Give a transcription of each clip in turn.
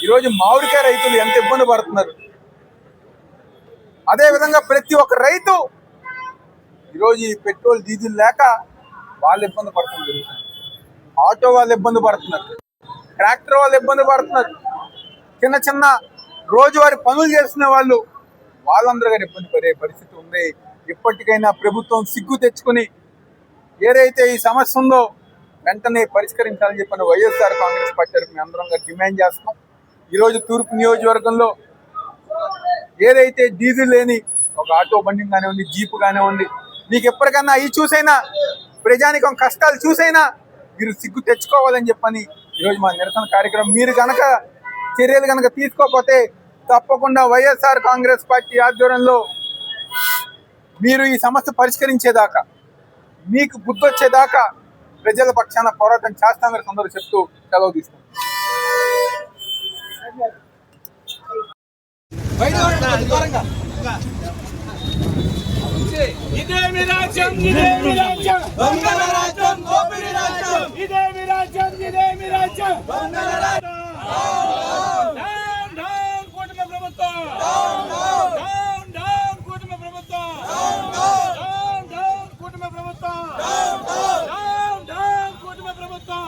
ఈరోజు మామిడికాయ రైతులు ఎంత ఇబ్బంది పడుతున్నారు. అదేవిధంగా ప్రతి ఒక్క రైతు ఈరోజు ఈ పెట్రోల్ డీజిల్ లేక వాళ్ళు ఇబ్బంది పడుతుంది జరుగుతుంది. ఆటో వాళ్ళు ఇబ్బంది పడుతున్నారు, ట్రాక్టర్ వాళ్ళు ఇబ్బంది పడుతున్నారు, చిన్న చిన్న రోజువారీ పనులు చేస్తున్న వాళ్ళందరూ గారు ఇబ్బంది పడే పరిస్థితి ఉంది. ఇప్పటికైనా ప్రభుత్వం సిగ్గు తెచ్చుకుని ఏదైతే ఈ సమస్య ఉందో వెంటనే పరిష్కరించాలని చెప్పిన వైఎస్ఆర్ కాంగ్రెస్ పార్టీ మేము అందరం డిమాండ్ చేస్తున్నాం. ఈరోజు తూర్పు నియోజకవర్గంలో ఏదైతే డీజిల్ లేని ఒక ఆటో బండి కానివ్వండి, జీపు కానివ్వండి, మీకు ఎప్పటికన్నా అవి చూసైనా ప్రజానికం కష్టాలు చూసైనా మీరు సిగ్గు తెచ్చుకోవాలని చెప్పని ఈరోజు మా నిరసన కార్యక్రమం. మీరు కనుక చర్యలు కనుక తీసుకోకపోతే తప్పకుండా వైఎస్ఆర్ కాంగ్రెస్ పార్టీ ఆధ్వర్యంలో మీరు ఈ సమస్య పరిష్కరించేదాకా, మీకు బుద్ధి వచ్చేదాకా ప్రజల పక్షాన పోరాటం చేస్తామని అందరూ చెప్తూ సెలవు తీసుకుంటాం. ఇదేమి రాజ్యం, ఇదేమి రాజ్యం, దొంగల రాజ్యం, దోపిడీ రాజ్యం. ఇదేమి రాజ్యం, ఇదేమి రాజ్యం, దొంగల రాజ్యం. డౌన్ డౌన్ కూటమి ప్రభుత్వం, డౌన్ డౌన్ కూటమి ప్రభుత్వం, డౌన్ డౌన్ కూటమి ప్రభుత్వం, డౌన్ డౌన్ కూటమి ప్రభుత్వం.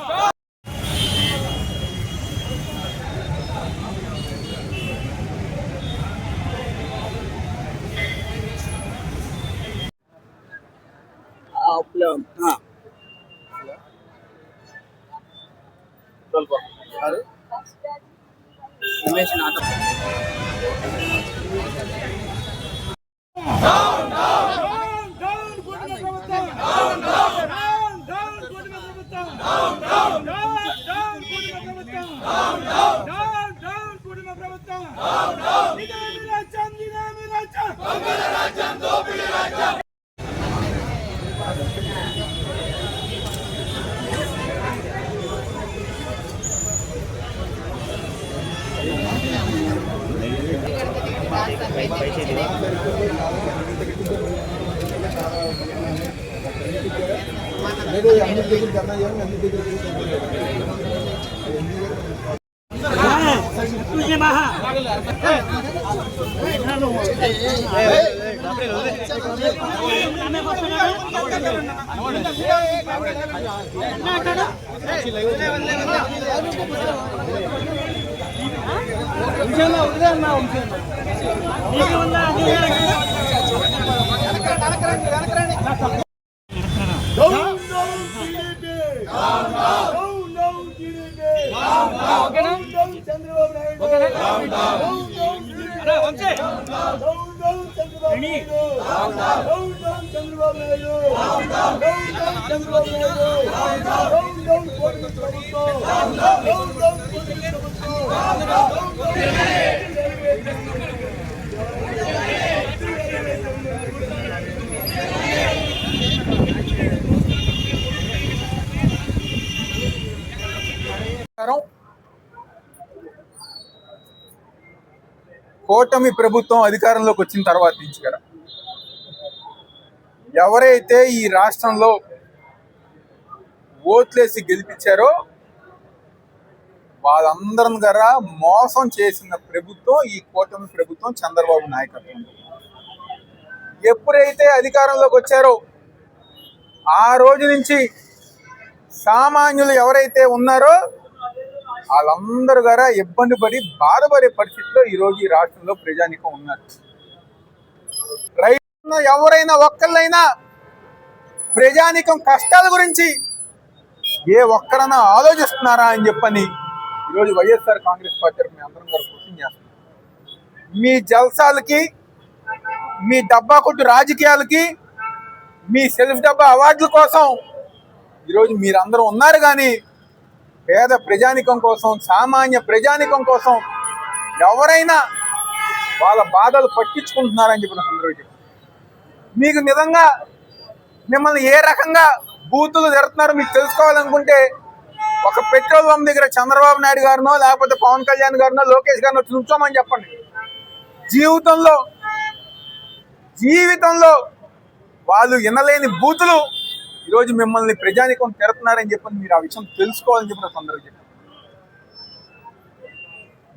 కూటమి ప్రభుత్వం అధికారంలోకి వచ్చిన తర్వాత నుంచి కదా ఎవరైతే ఈ రాష్ట్రంలో ఓట్లేసి గెలిపించారో వాళ్ళందరం గారా మోసం చేసిన ప్రభుత్వం ఈ కూటమి ప్రభుత్వం, చంద్రబాబు నాయకత్వం. ఎప్పుడైతే అధికారంలోకి వచ్చారో ఆ రోజు నుంచి సామాన్యులు ఎవరైతే ఉన్నారో వాళ్ళందరూ గారా ఇబ్బంది పడి బాధపడే పరిస్థితిలో ఈరోజు ఈ రాష్ట్రంలో ప్రజానికం ఉన్నారు. రైతు ఎవరైనా ఒక్కళ్ళైనా ప్రజానికం కష్టాల గురించి ఏ ఒక్కరైనా ఆలోచిస్తున్నారా అని చెప్పని ఈరోజు వైఎస్ఆర్ కాంగ్రెస్ పార్టీ మేము అందరం గారు క్వశ్చన్ చేస్తున్నాం. మీ జల్సాలకి, మీ డబ్బా కొట్టు రాజకీయాలకి, మీ సెల్ఫ్ డబ్బా అవార్డుల కోసం ఈరోజు మీరందరూ ఉన్నారు. కానీ పేద ప్రజానికం కోసం, సామాన్య ప్రజానికం కోసం ఎవరైనా వాళ్ళ బాధలు పట్టించుకుంటున్నారని చెప్పిన సందర్భం. మీకు నిజంగా మిమ్మల్ని ఏ రకంగా బూతులు జరుగుతున్నారో మీకు తెలుసుకోవాలనుకుంటే ఒక పెట్రోల్ పంప్ దగ్గర చంద్రబాబు నాయుడు గారినో లేకపోతే పవన్ కళ్యాణ్ గారినో లోకేష్ గారినో చూసుకోమని చెప్పండి. జీవితంలో వాళ్ళు వినలేని బూతులు ఈరోజు మిమ్మల్ని ప్రజానికం తిడుతున్నారని చెప్పని మీరు ఆ విషయం తెలుసుకోవాలని చెప్పిన సందర్భం.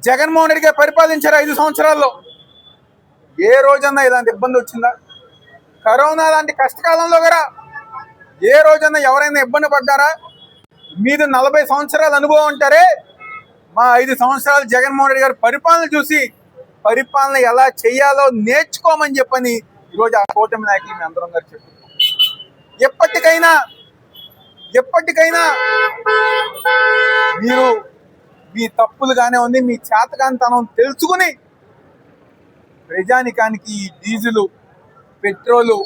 జగన్మోహన్ రెడ్డి గారు పరిపాలించారు 5 సంవత్సరాల్లో. ఏ రోజన్నా ఇలాంటి ఇబ్బంది వచ్చిందా? కరోనా లాంటి కష్టకాలంలో కూడా ఏ రోజన్నా ఎవరైనా ఇబ్బంది పడ్డారా? మీది 40 సంవత్సరాల అనుభవం అంటారే, మా 5 సంవత్సరాలు జగన్మోహన్ రెడ్డి గారు పరిపాలన చూసి పరిపాలన ఎలా చేయాలో నేర్చుకోమని చెప్పని ఈరోజు ఆ కూటమి నాయకులు మీ అందరం గారు చెప్తున్నారు. ఎప్పటికైనా మీరు మీ తప్పులుగానే ఉంది, మీ చేతకానితనం తెలుసుకుని ప్రజానికానికి ఈ డీజిలు పెట్రోలు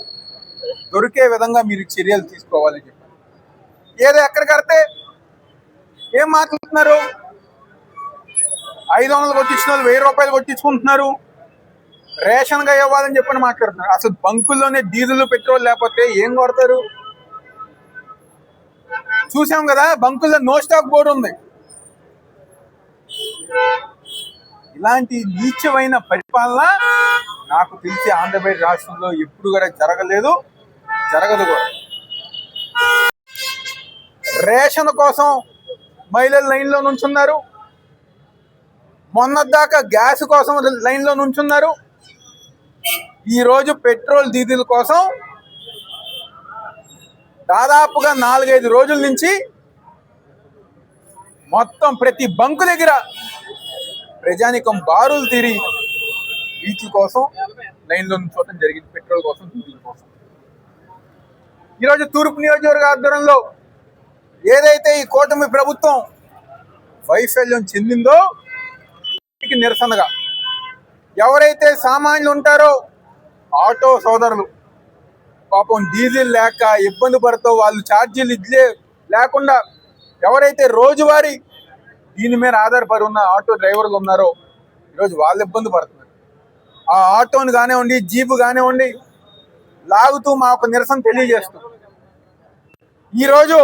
దొరికే విధంగా మీరు చర్యలు తీసుకోవాలని చెప్పారు. ఏదో ఎక్కడ కడితే ఏం మాట్లాడుతున్నారు? 500 కొట్టించిన వాళ్ళు 1000 రూపాయలు కొట్టించుకుంటున్నారు, రేషన్గా ఇవ్వాలని చెప్పని మాట్లాడుతున్నారు. అసలు బంకుల్లోనే డీజిల్ పెట్రోల్ లేకపోతే ఏం కొడతారు? చూసాం కదా, బంకుల్లో నో స్టాక్ బోర్డు ఉంది. ఇలాంటి నీచమైన పరిపాలన నాకు తెలిసి ఆంధ్రప్రదేశ్ రాష్ట్రంలో ఎప్పుడు కూడా జరగలేదు, జరగదు కూడా. రేషన్ కోసం మహిళలు లైన్లో నుంచున్నారు, మొన్నదాకా గ్యాస్ కోసం లైన్లో నుంచున్నారు. ఈరోజు పెట్రోల్ డీజిల్ కోసం దాదాపుగా 4-5 రోజుల నుంచి మొత్తం ప్రతి బంకు దగ్గర ప్రజానికం బారులు తీరి వీటి కోసం లైన్లో నుంచోవడం జరిగింది, పెట్రోల్ కోసం, డీజిల్ కోసం. ఈరోజు తూర్పు నియోజకవర్గ ఆధ్వర్యంలో ఏదైతే ఈ కూటమి ప్రభుత్వం వైఫల్యం చెందిందో నిరసనగా ఎవరైతే సామాన్యులు ఉంటారో ఆటో సోదరులు పాపం డీజిల్ లేక ఇబ్బంది పడుతూ వాళ్ళు ఛార్జీలు లేకుండా ఎవరైతే రోజువారీ దీని మీద ఆధారపడి ఉన్న ఆటో డ్రైవర్లు ఉన్నారో ఈరోజు వాళ్ళు ఇబ్బంది పడుతున్నారు. ఆ ఆటోని కానివ్వండి, జీపు కానివ్వండి లాగుతూ మా ఒక నిరసన తెలియజేస్తూ ఈరోజు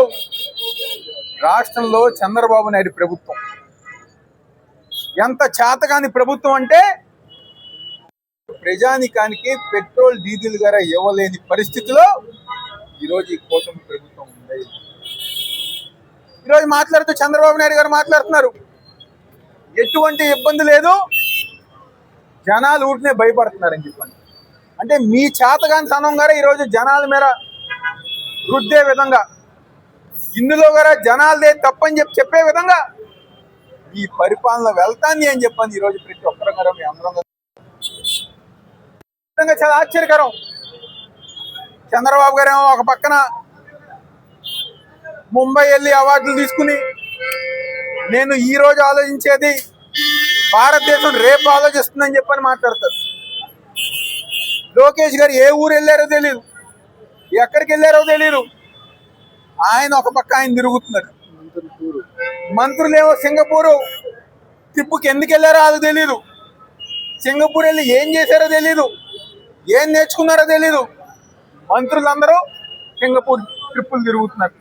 రాష్ట్రంలో చంద్రబాబు నాయుడు ప్రభుత్వం ఎంత చేతకాని ప్రభుత్వం అంటే ప్రజానికానికి పెట్రోల్ డీజిల్ గారా ఇవ్వలేని పరిస్థితిలో ఈరోజు ఈ కూటమి ప్రభుత్వం ఉంది. ఈరోజు మాట్లాడుతూ చంద్రబాబు నాయుడు గారు మాట్లాడుతున్నారు, ఎటువంటి ఇబ్బంది లేదు, జనాలు ఊరినే భయపడుతున్నారని చెప్పండి. అంటే మీ చేతగాని తనం గారా ఈరోజు జనాల మీద రుద్దే విధంగా, ఇందులో గారా జనాలదే తప్పని చెప్పే విధంగా ఈ పరిపాలన వెళ్తాంది అని చెప్పండి. ఈరోజు ప్రతి ఒక్కరం గారు మీ అందరం చాలా ఆశ్చర్యకరం. చంద్రబాబు గారేమో ఒక పక్కన ముంబై వెళ్ళి అవార్డులు తీసుకుని నేను ఈ రోజు ఆలోచించేది భారతదేశం రేపు ఆలోచిస్తుందని చెప్పని మాట్లాడతారు. లోకేష్ గారు ఏ ఊరు వెళ్ళారో తెలియదు, ఎక్కడికి వెళ్ళారో తెలియదు. ఆయన ఒక పక్క ఆయన తిరుగుతున్నారు, మంత్రులేమో సింగపూరు ట్రిప్పుకి ఎందుకు వెళ్ళారో అది తెలీదు, సింగపూర్ వెళ్ళి ఏం చేశారో తెలీదు, ఏం నేర్చుకున్నారో తెలీదు. మంత్రులందరూ సింగపూర్ ట్రిప్పులు తిరుగుతున్నారు.